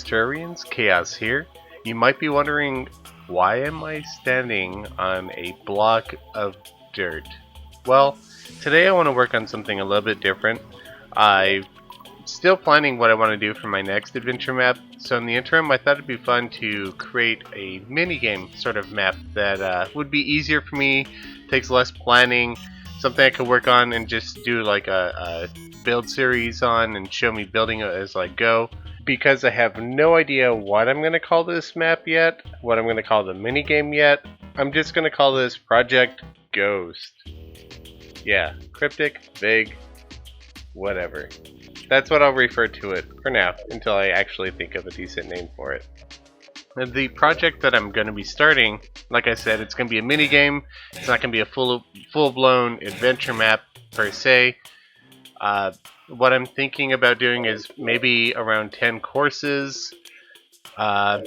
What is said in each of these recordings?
Greetings Terrarians, Khaios here. You might be wondering, why am I standing on a block of dirt? Well, today I want to work on something a little bit different. I'm still planning what I want to do for my next adventure map, so in the interim I thought it'd be fun to create a minigame sort of map that would be easier for me, takes less planning, something I could work on and just do like a build series on and show me building it as I go. Because I have no idea what I'm going to call this map yet, what I'm going to call the minigame yet, I'm just going to call this Project Ghost. Yeah, cryptic, vague, whatever. That's what I'll refer to it for now, until I actually think of a decent name for it. And the project that I'm going to be starting, like I said, it's going to be a minigame. It's not going to be a full-blown adventure map per se. What I'm thinking about doing is maybe around 10 courses, kind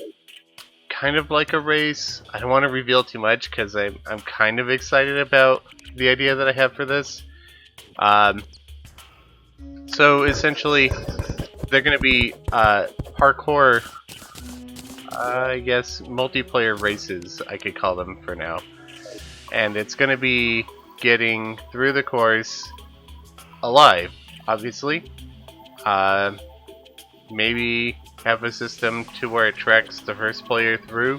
of like a race. I don't want to reveal too much because I'm kind of excited about the idea that I have for this. So essentially, they're going to be parkour, I guess, multiplayer races, I could call them for now. And it's going to be getting through the course alive, obviously. Maybe have a system to where it tracks the first player through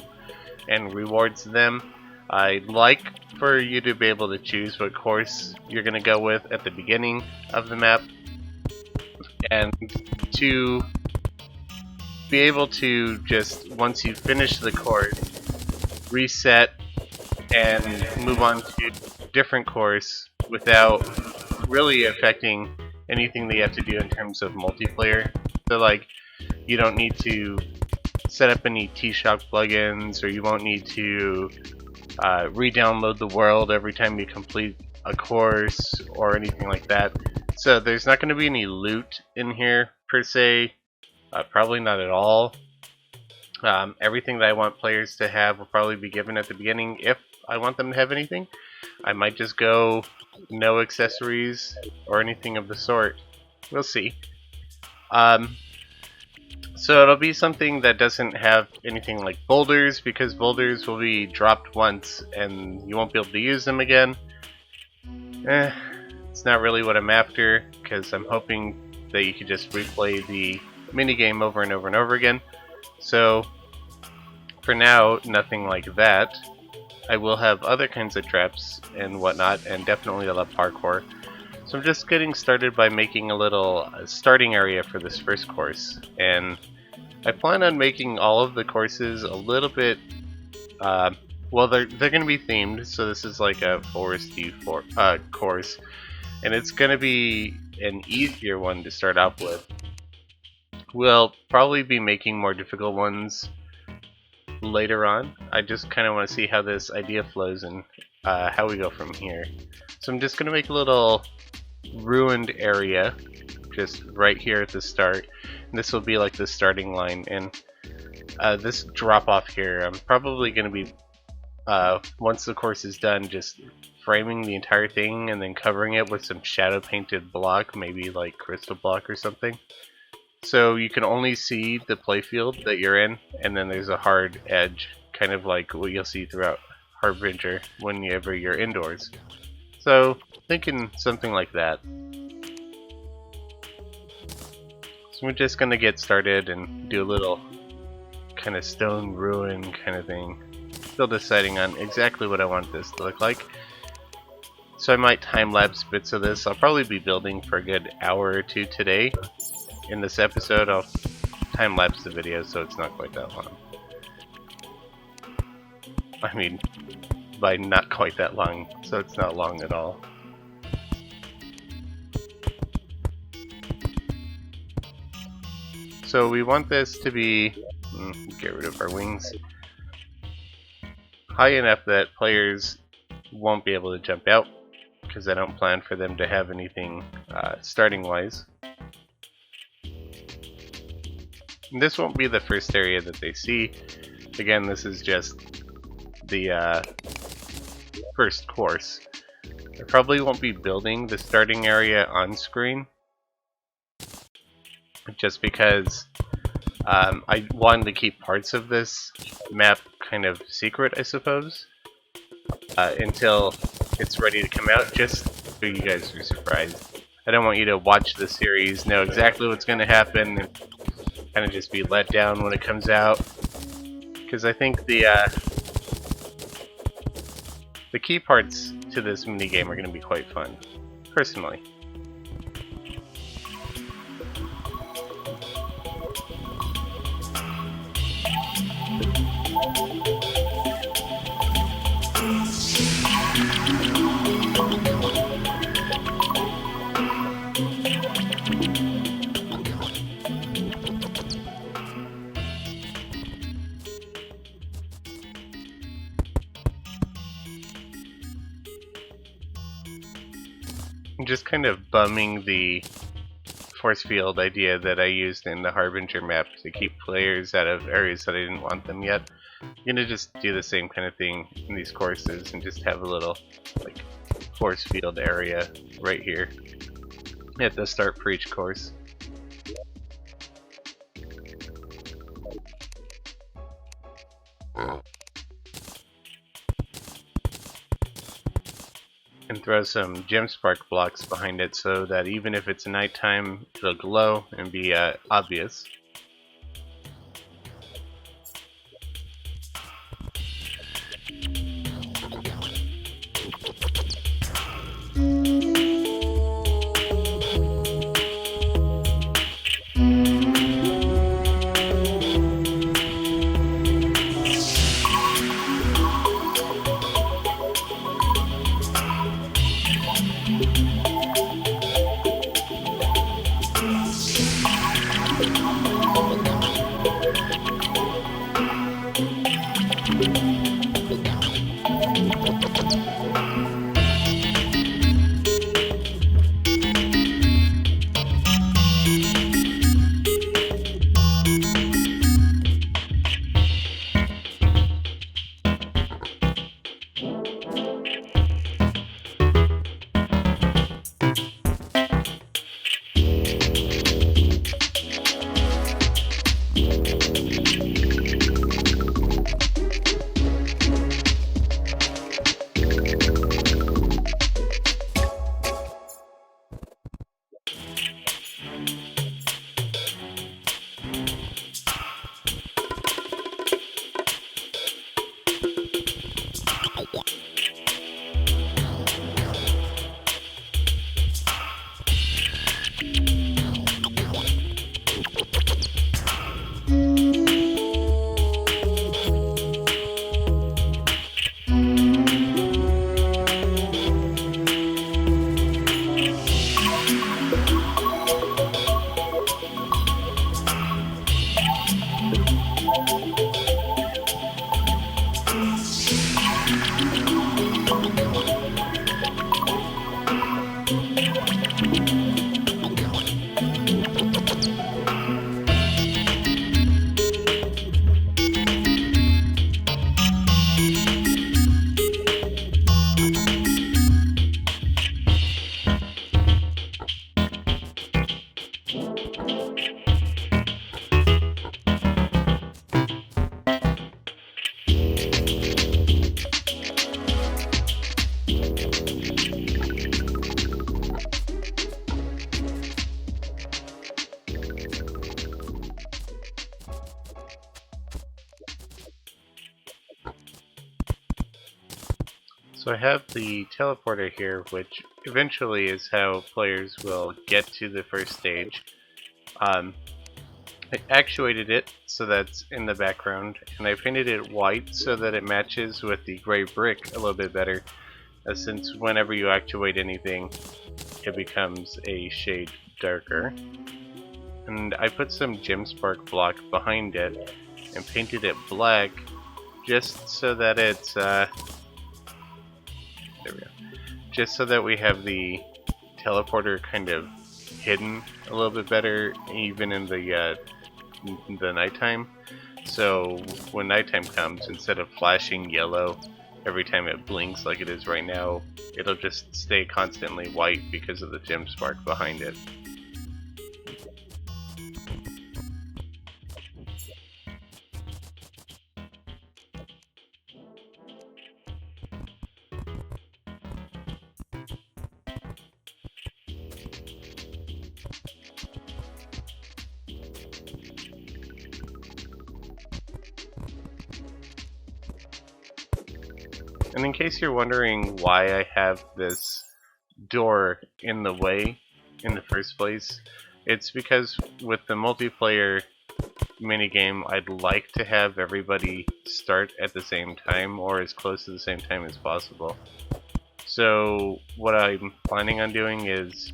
and rewards them. I'd like for you to be able to choose what course you're going to go with at the beginning of the map, and to be able to just, once you finish the course, reset and move on to a different course without really affecting anything that you have to do in terms of multiplayer. So like, you don't need to set up any T-Shock plugins, or you won't need to re-download the world every time you complete a course or anything like that. So there's not going to be any loot in here per se, probably not at all. Everything that I want players to have will probably be given at the beginning if I want them to have anything. I might just go no accessories or anything of the sort. We'll see. So it'll be something that doesn't have anything like boulders, because boulders will be dropped once and you won't be able to use them again. It's not really what I'm after, because I'm hoping that you could just replay the minigame over and over and over again. So for now, nothing like that. I will have other kinds of traps and whatnot, and definitely a lot of parkour. So I'm just getting started by making a little starting area for this first course, and I plan on making all of the courses a little bit, well, they're going to be themed. So this is like a foresty course, and it's going to be an easier one to start off with. We'll probably be making more difficult ones later on. I just kind of want to see how this idea flows and how we go from here. So I'm just going to make a little ruined area just right here at the start, and this will be like the starting line. And this drop off here, I'm probably going to be, once the course is done, just framing the entire thing and then covering it with some shadow painted block, maybe like crystal block or something. So you can only see the playfield that you're in, and then there's a hard edge, kind of like what you'll see throughout Harbinger whenever you're indoors. So thinking something like that. So we're just gonna get started and do a little kind of stone ruin kind of thing. Still deciding on exactly what I want this to look like. So I might time-lapse bits of this. I'll probably be building for a good hour or two today. In this episode, I'll time-lapse the video so it's not quite that long. I mean, by not quite that long, so it's not long at all. So we want this to be, get rid of our wings, high enough that players won't be able to jump out, because I don't plan for them to have anything starting-wise. This won't be the first area that they see. Again, this is just the first course. I probably won't be building the starting area on screen, just because I wanted to keep parts of this map kind of secret, I suppose, until it's ready to come out, just so you guys are surprised. I don't want you to watch the series, know exactly what's going to happen, and kind of just be let down when it comes out. Because I think the key parts to this minigame are going to be quite fun, personally. I'm just kind of bumming the force field idea that I used in the Harbinger map to keep players out of areas that I didn't want them yet. I'm gonna just do the same kind of thing in these courses and just have a little like force field area right here at the start for each course. And throw some gem spark blocks behind it so that even if it's nighttime, it'll glow and be obvious. So I have the teleporter here, which eventually is how players will get to the first stage. I actuated it so that's in the background, and I painted it white so that it matches with the gray brick a little bit better, since whenever you actuate anything, it becomes a shade darker. And I put some gem spark block behind it and painted it black just so that it's there we go. Just so that we have the teleporter kind of hidden a little bit better, even in the nighttime. So when nighttime comes, instead of flashing yellow every time it blinks like it is right now, it'll just stay constantly white because of the gem spark behind it. And in case you're wondering why I have this door in the way in the first place, it's because with the multiplayer minigame, I'd like to have everybody start at the same time or as close to the same time as possible. So what I'm planning on doing is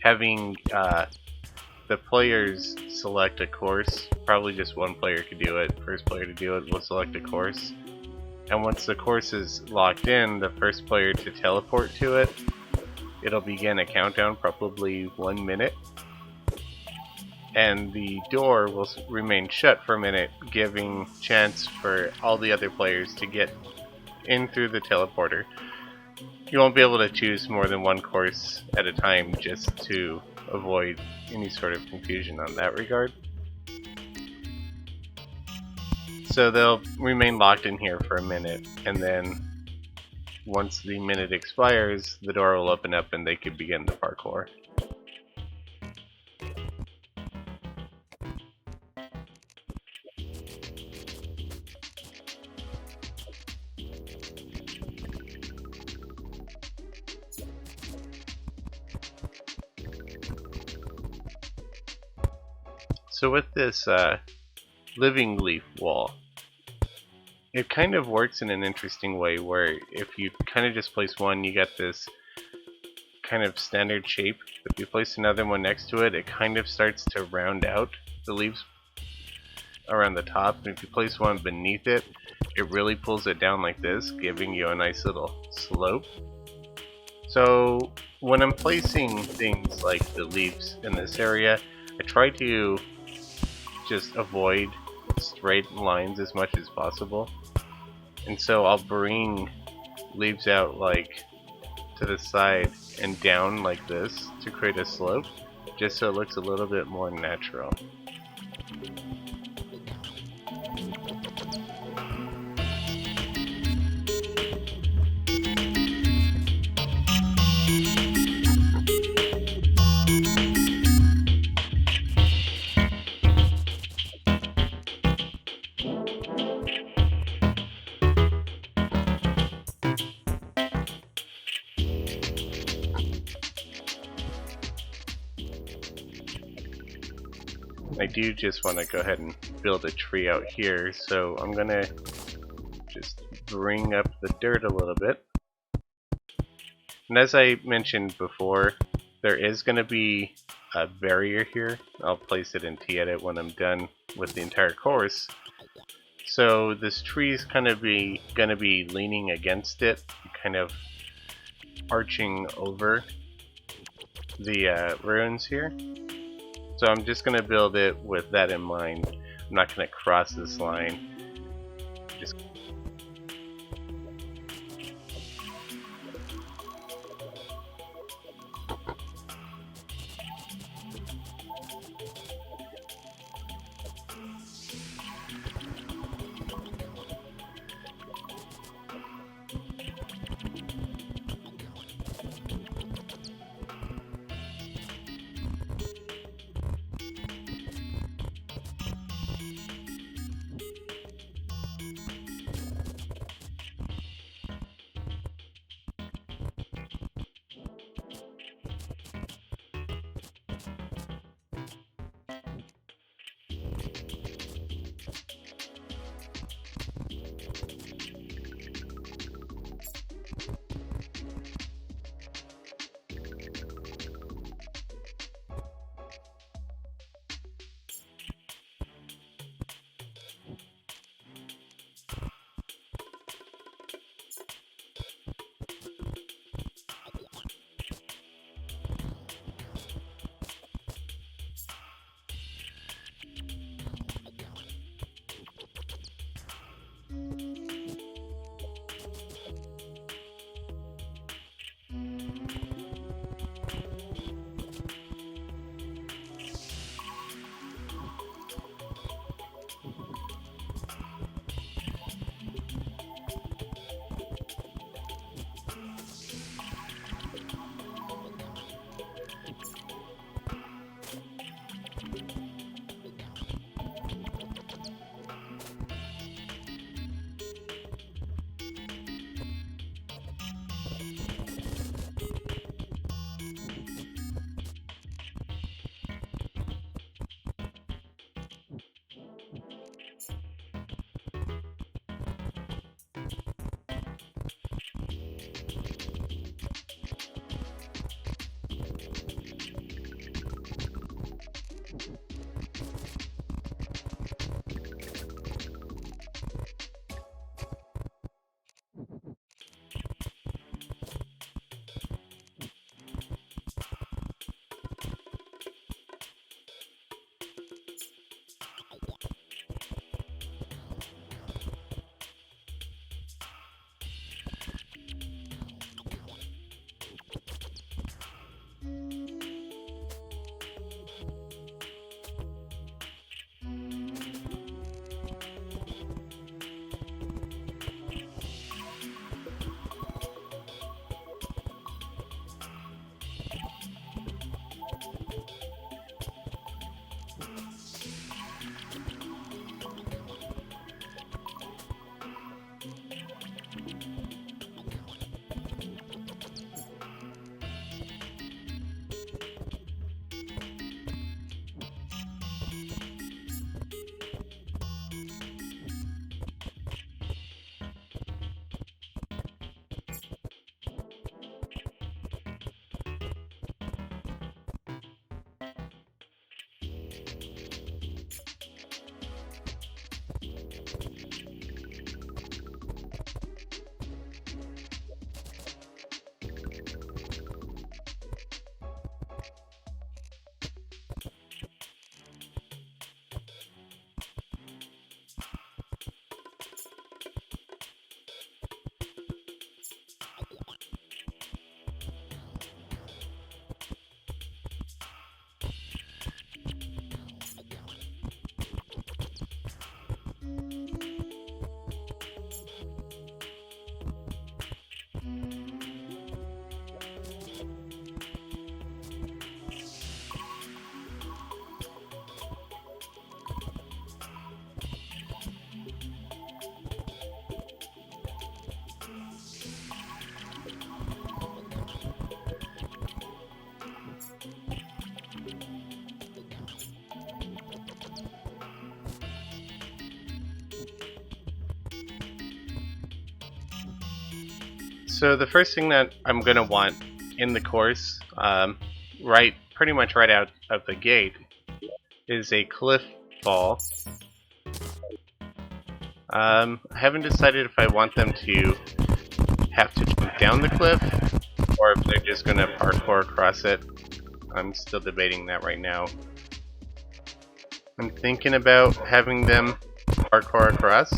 having the players select a course. Probably just one player could do it. First player to do it will select a course. And once the course is locked in, the first player to teleport to it, it'll begin a countdown, probably 1 minute. And the door will remain shut for a minute, giving chance for all the other players to get in through the teleporter. You won't be able to choose more than one course at a time, just to avoid any sort of confusion on that regard. So they'll remain locked in here for a minute, and then once the minute expires, the door will open up and they can begin the parkour. So with this living leaf wall, it kind of works in an interesting way where if you kind of just place one, you get this kind of standard shape. If you place another one next to it, it kind of starts to round out the leaves around the top. And if you place one beneath it, it really pulls it down like this, giving you a nice little slope. So when I'm placing things like the leaves in this area, I try to just avoid straight lines as much as possible. And so I'll bring leaves out like to the side and down like this to create a slope, just so it looks a little bit more natural. I do just want to go ahead and build a tree out here, so I'm gonna just bring up the dirt a little bit. And as I mentioned before, there is going to be a barrier here. I'll place it in T-Edit when I'm done with the entire course. So this tree is kind of going to be leaning against it, kind of arching over the ruins here. So I'm just going to build it with that in mind. I'm not going to cross this line. Just So the first thing that I'm going to want in the course, pretty much right out of the gate, is a cliff fall. I haven't decided if I want them to have to jump down the cliff, or if they're just going to parkour across it. I'm still debating that right now. I'm thinking about having them parkour across.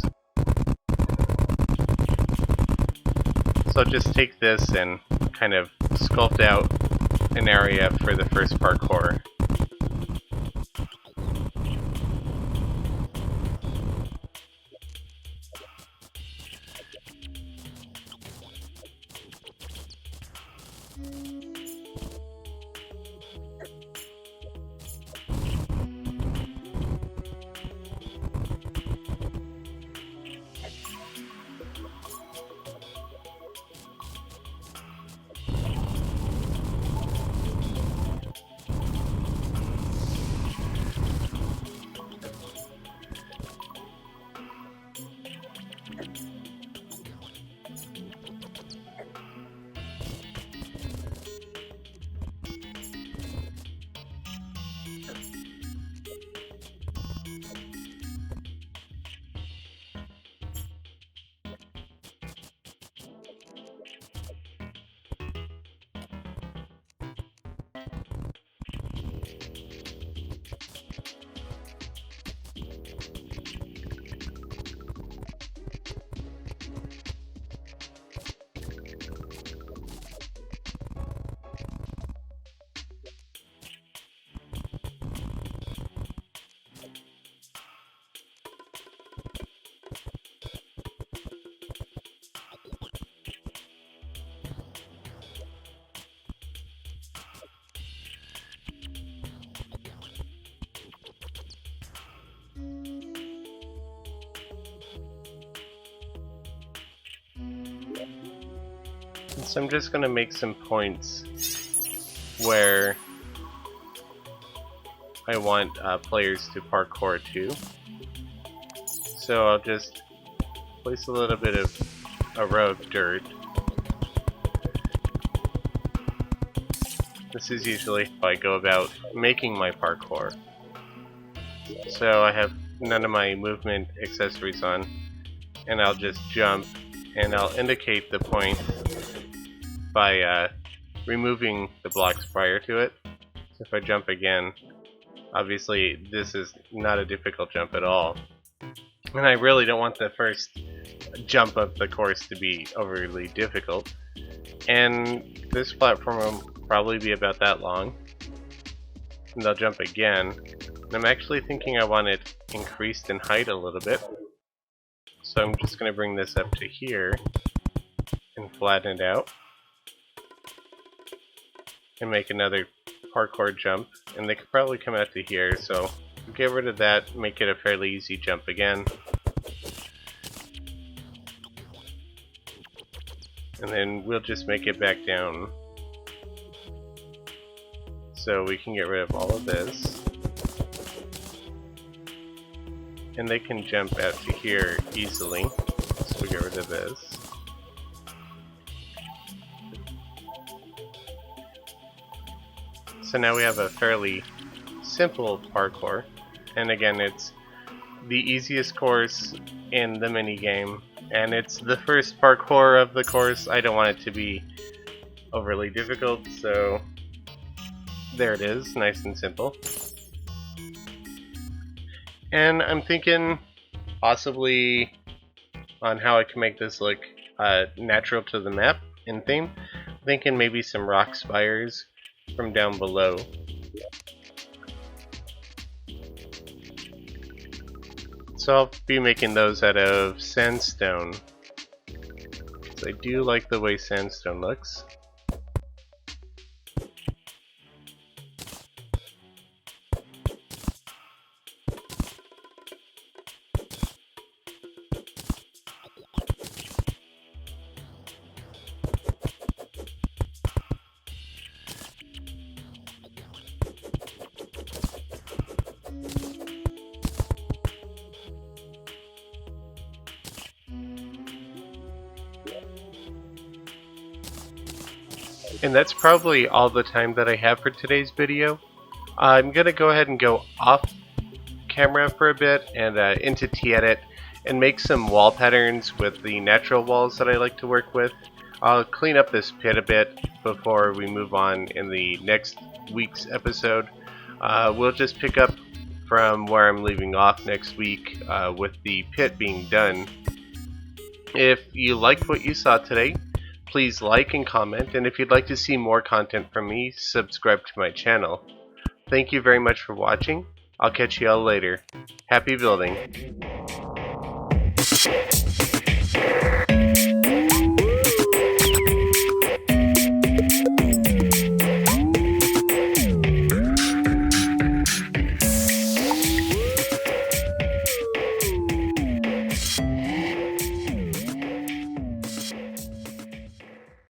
So I'll just take this and kind of sculpt out an area for the first parkour. So I'm just going to make some points where I want players to parkour to. So I'll just place a little bit of a row of dirt. This is usually how I go about making my parkour. So I have none of my movement accessories on, and I'll just jump, and I'll indicate the point by removing the blocks prior to it. So if I jump again, obviously this is not a difficult jump at all. And I really don't want the first jump of the course to be overly difficult. And this platform will probably be about that long. And I'll jump again. And I'm actually thinking I want it increased in height a little bit. So I'm just going to bring this up to here and flatten it out. And make another parkour jump, and they could probably come out to here, so get rid of that, make it a fairly easy jump again. And then we'll just make it back down. So we can get rid of all of this. And they can jump out to here easily, so we get rid of this. So now we have a fairly simple parkour. And again, it's the easiest course in the minigame, and it's the first parkour of the course. I don't want it to be overly difficult, so there it is, nice and simple. And I'm thinking possibly on how I can make this look natural to the map in theme. I'm thinking maybe some rock spires from down below. So I'll be making those out of sandstone. So I do like the way sandstone looks. And that's probably all the time that I have for today's video. I'm going to go ahead and go off camera for a bit and into T-Edit and make some wall patterns with the natural walls that I like to work with. I'll clean up this pit a bit before we move on in the next week's episode. We'll just pick up from where I'm leaving off next week with the pit being done. If you liked what you saw today, please like and comment, and if you'd like to see more content from me, subscribe to my channel. Thank you very much for watching. I'll catch you all later. Happy building.